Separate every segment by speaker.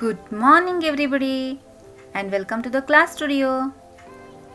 Speaker 1: Good morning, everybody, and welcome to the class studio.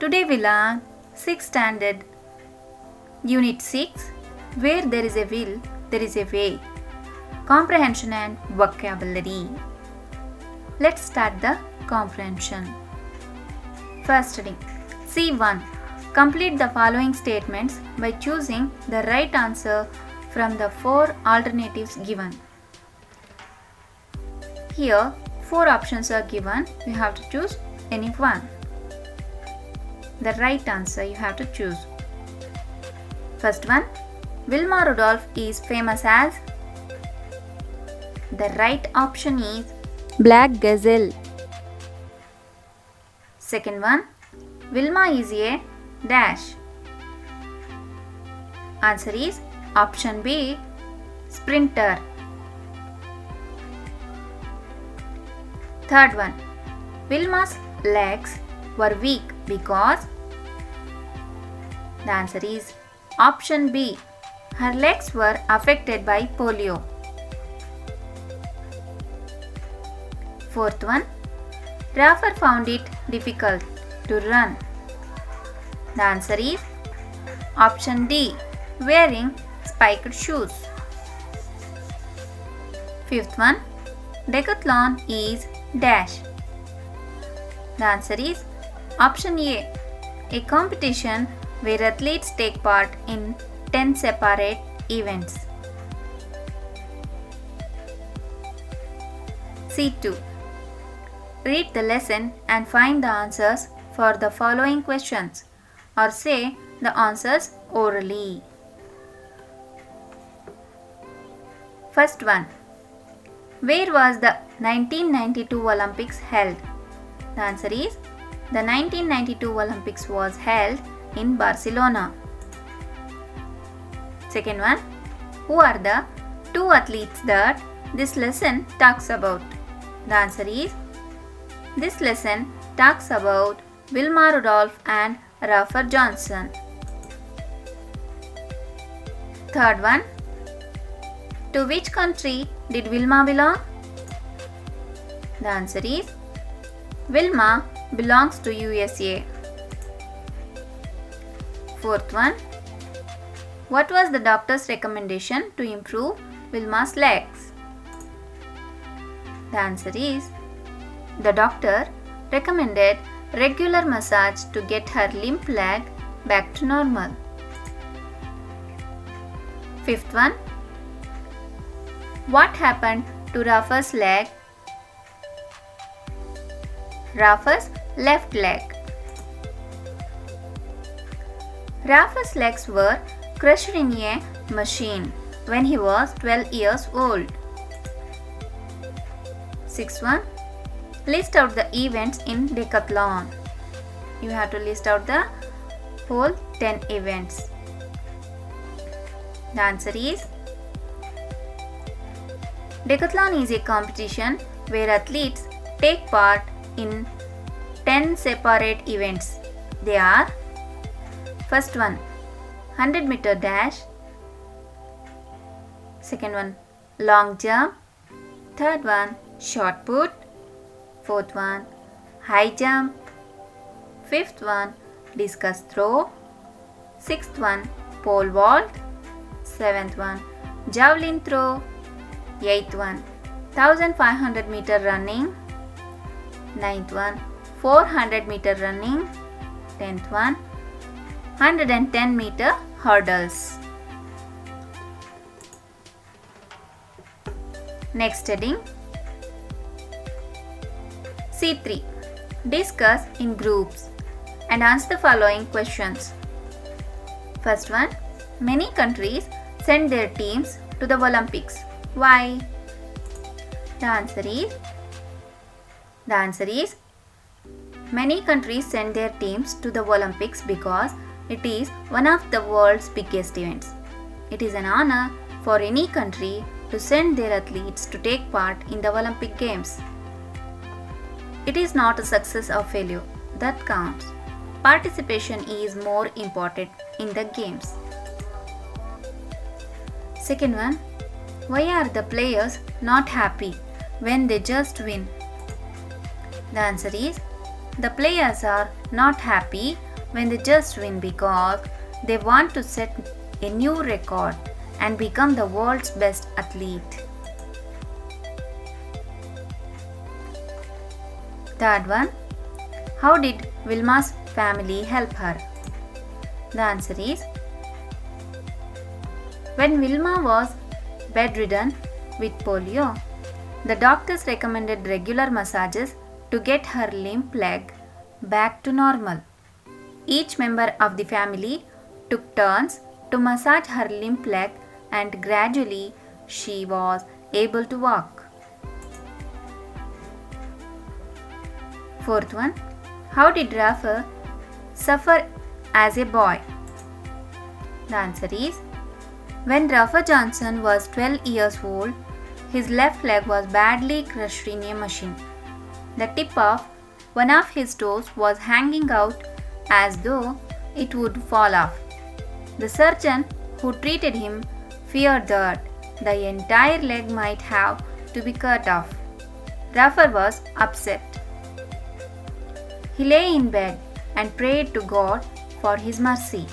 Speaker 1: Today we learn 6th standard, Unit 6, Where there is a will, there is a way. Comprehension and vocabulary. Let's start the comprehension. First reading. C1. Complete the following statements by choosing the right answer from the 4 alternatives given. Here, 4 options are given. You have to choose any one. The right answer you have to choose. First one, Wilma Rudolph is famous as. The right option is Black Gazelle. Second one, Wilma is a dash. Answer is option B, sprinter. Third one, Wilma's legs were weak because. The answer is option B, her legs were affected by polio. Fourth one, Rafer found it difficult to run. The answer is option D, wearing spiked shoes. Fifth one, Decathlon is dash. The answer is option A competition where athletes take part in 10 separate events. C2. Read the lesson and find the answers for the following questions or say the answers orally. First one. Where was the 1992 Olympics held? The answer is the 1992 Olympics was held in Barcelona. Second one, who are the 2 athletes that this lesson talks about? The answer is this lesson talks about Wilma Rudolph and Rafer Johnson. Third one, to which country did Wilma belong? The answer is Wilma belongs to USA. Fourth one, what was the doctor's recommendation to improve Wilma's legs? The answer is the doctor recommended regular massage to get her limp leg back to normal. Fifth one, what happened to Rafer's leg? Rafer's left leg. Rafer's legs were crushed in a machine when he was 12 years old. Sixth one, list out the events in Decathlon. You have to list out the whole 10 events. The answer is Decathlon is a competition where athletes take part in 10 separate events. They are: first one, 100-meter dash. Second one, long jump. Third one, shot put. Fourth one, high jump. Fifth one, discus throw. Sixth one, pole vault. Seventh one, javelin throw. Eighth one, 1500-meter running. Ninth one, 400-meter running. 10th one, 110-meter hurdles. Next heading. C3. Discuss in groups and answer the following questions. First one, many countries send their teams to the Olympics. Why? The answer is many countries send their teams to the Olympics because it is one of the world's biggest events. It is an honor for any country to send their athletes to take part in the Olympic Games. It is not a success or failure that counts. Participation is more important in the games. Second one, why are the players not happy when they just win? The answer is the players are not happy when they just win because they want to set a new record and become the world's best athlete. Third one, how did Vilma's family help her? The answer is when Vilma was bedridden with polio, the doctors recommended regular massages to get her limp leg back to normal. Each member of the family took turns to massage her limp leg and gradually she was able to walk. Fourth one, how did Rafa suffer as a boy? The answer is when Rafa Johnson was 12 years old, his left leg was badly crushed in a machine. The tip of one of his toes was hanging out as though it would fall off. The surgeon who treated him feared that the entire leg might have to be cut off. Rafa was upset. He lay in bed and prayed to God for his mercy.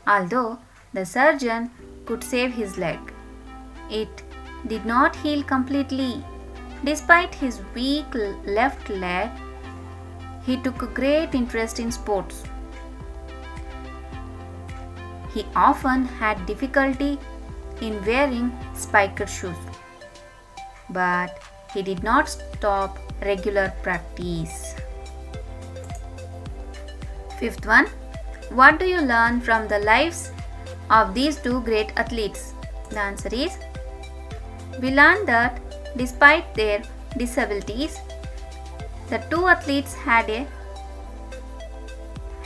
Speaker 1: Although the surgeon could save his leg, it did not heal completely. Despite his weak left leg, he took a great interest in sports. He often had difficulty in wearing spiked shoes, but he did not stop regular practice. Fifth one, what do you learn from the lives of these two great athletes? The answer is we learned that despite their disabilities, the two athletes had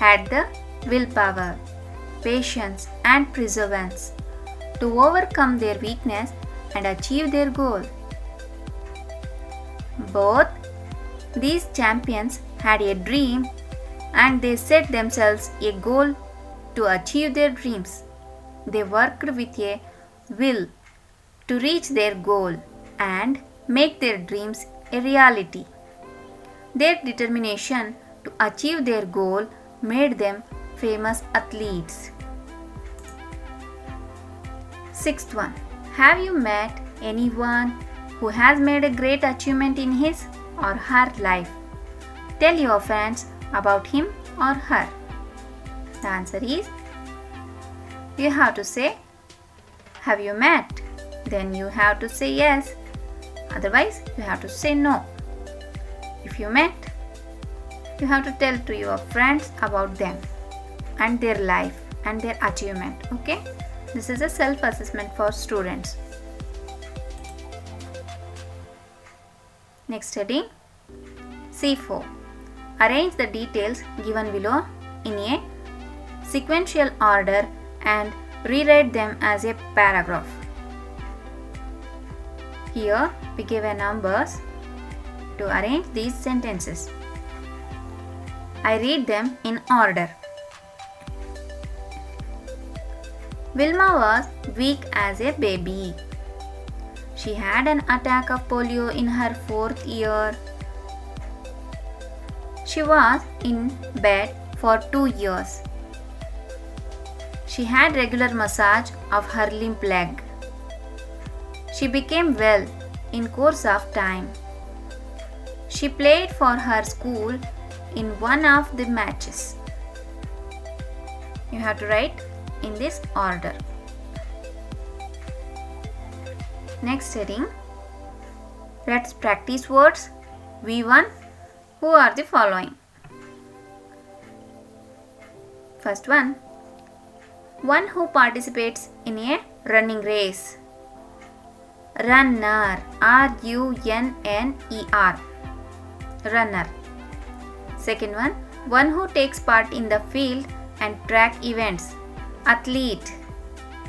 Speaker 1: the willpower, patience and perseverance to overcome their weakness and achieve their goal. Both these champions had a dream and they set themselves a goal to achieve their dreams. They worked with a will to reach their goal and make their dreams a reality. Their determination to achieve their goal made them famous athletes. Sixth one, have you met anyone who has made a great achievement in his or her life? Tell your friends about him or her. The answer is you have to say, have you met? Then you have to say yes. Otherwise, you have to say no. If you met, you have to tell to your friends about them and their life and their achievement. Okay? This is a self-assessment for students. Next heading, C4. Arrange the details given below in a sequential order and rewrite them as a paragraph. Here we give a numbers to arrange these sentences. I read them in order. Vilma was weak as a baby. She had an attack of polio in her 4th year. She was in bed for 2 years. She had regular massage of her limp leg. She became well in course of time. She played for her school in one of the matches. You have to write in this order. Next heading, let's practice words. V1, who are the following? First one who participates in a running race. Runner, R-U-N-N-E-R, runner. Second one who takes part in the field and track events. Athlete,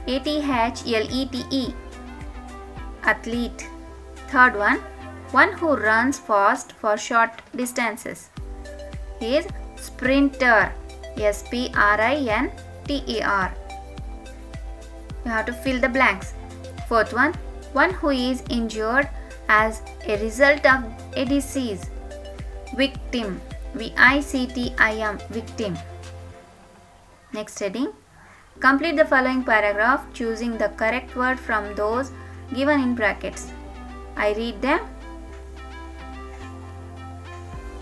Speaker 1: A-T-H-L-E-T-E, athlete. Third one who runs fast for short distances. He is sprinter, S-P-R-I-N-T-E-R. You have to fill the blanks. Fourth one who is injured as a result of a disease. victim. VICTIM, victim. Next heading. Complete the following paragraph choosing the correct word from those given in brackets. I read them.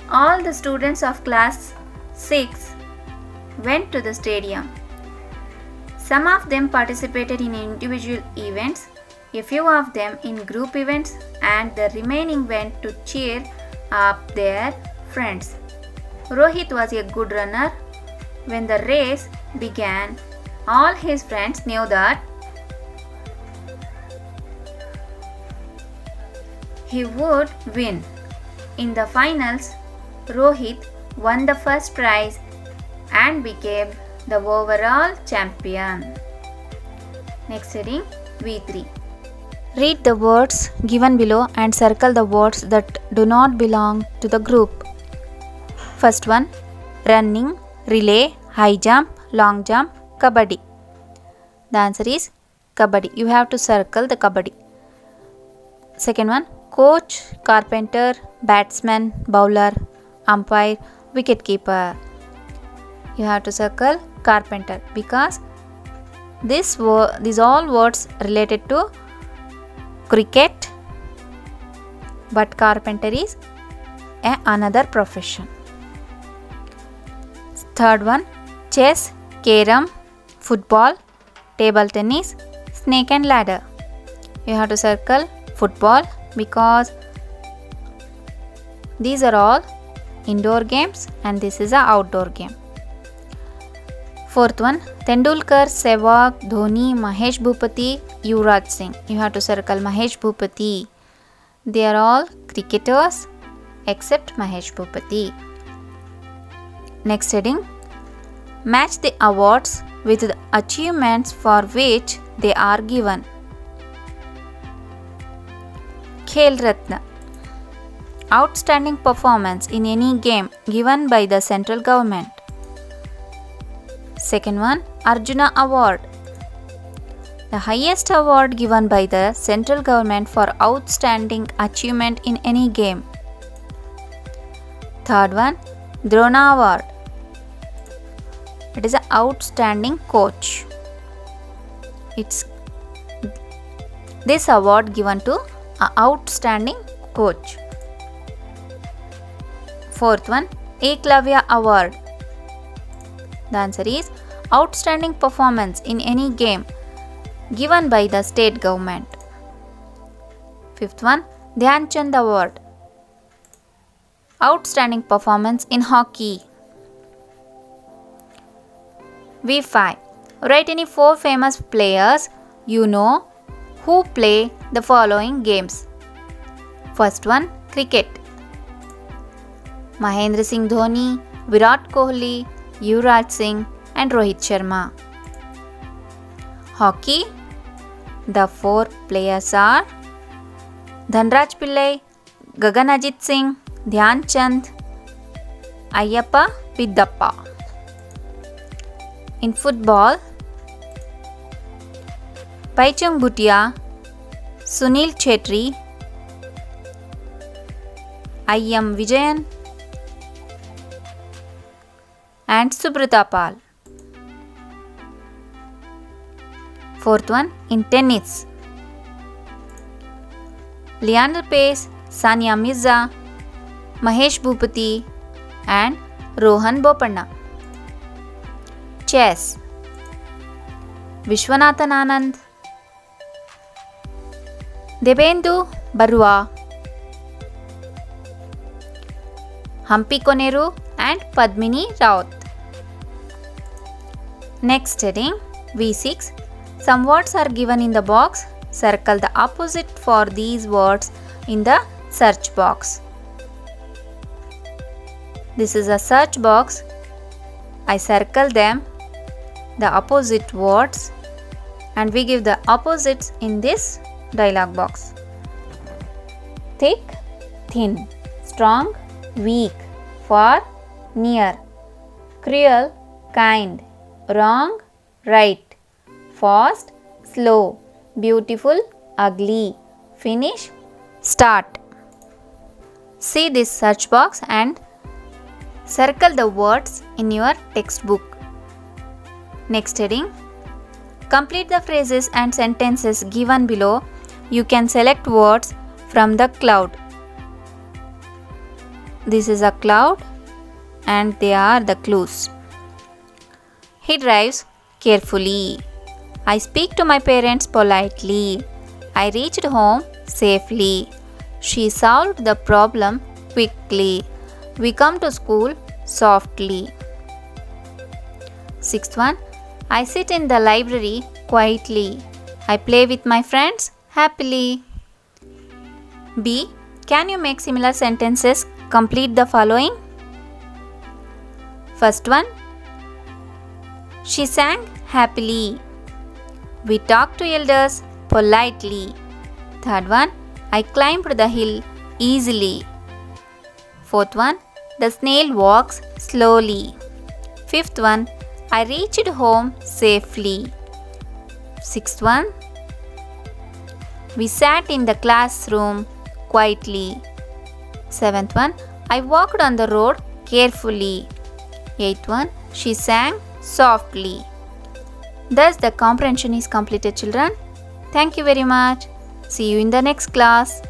Speaker 1: All the students of class 6 went to the stadium. Some of them participated in individual events, a few of them in group events, and the remaining went to cheer up their friends. Rohit was a good runner. When the race began, all his friends knew that he would win. In the finals, Rohit won the first prize and became the overall champion. Next heading, V3. Read the words given below and circle the words that do not belong to the group. First one, running, relay, high jump, long jump, kabaddi. The answer is kabaddi. You have to circle the kabaddi. Second one, coach, carpenter, batsman, bowler, umpire, wicketkeeper. You have to circle carpenter because these all words related to cricket, but carpenter is another profession. Third one, chess, carom, football, table tennis, snake and ladder. You have to circle football because these are all indoor games and this is an outdoor game. Fourth one, Tendulkar, Sehwag, Dhoni, Mahesh Bhupati, Yuvraj Singh. You have to circle Mahesh Bhupati. They are all cricketers except Mahesh Bhupati. Next heading, match the awards with the achievements for which they are given. Khel Ratna, outstanding performance in any game given by the central government. Second one, Arjuna Award, the highest award given by the central government for outstanding achievement in any game. Third one, Drona Award, it is an outstanding coach. This award given to an outstanding coach. Fourth one, Eklavya Award. The answer is outstanding performance in any game given by the state government. Fifth one, Dhyan Chand Award, outstanding performance in hockey. V5. Write any 4 famous players you know who play the following games. First one, cricket. Mahendra Singh Dhoni, Virat Kohli, Yuvraj Singh and Rohit Sharma. Hockey. The 4 players are Dhanraj Pillai, Gagan Ajit Singh, Dhyan Chand, Ayyappa Biddappa. In football, Baichung Bhutia, Sunil Chetri, I.M. Vijayan and Subrata Pal. Fourth one, in tennis, Leander Paes, Sania Mirza, Mahesh Bhupati and Rohan Bopanna. Chess, Vishwanathan Anand, Debendu Barua, Hampi Koneru and Padmini Raut. Next heading, V6. Some words are given in the box. Circle the opposite for these words in the search box. This is a search box. I circle them, the opposite words, and we give the opposites in this dialog box. Thick, thin, strong, weak, far, near, cruel, kind, wrong, right, fast, slow, beautiful, ugly, finish, start. See this search box and Circle the words in your textbook. Next heading. Complete the phrases and sentences given below. You can select words from the cloud. This is a cloud and they are the clues. He drives carefully. I speak to my parents politely. I reached home safely. She solved the problem quickly. We come to school softly. Sixth one. I sit in the library quietly. I play with my friends happily. B. Can you make similar sentences? Complete the following. First one. She sang happily. We talked to elders politely. Third one. I climbed the hill easily. Fourth one. The snail walks slowly. Fifth one. I reached home safely. Sixth one. We sat in the classroom quietly. Seventh one. I walked on the road carefully. Eighth one. She sang softly. Thus the comprehension is completed, children. Thank you very much. See you in the next class.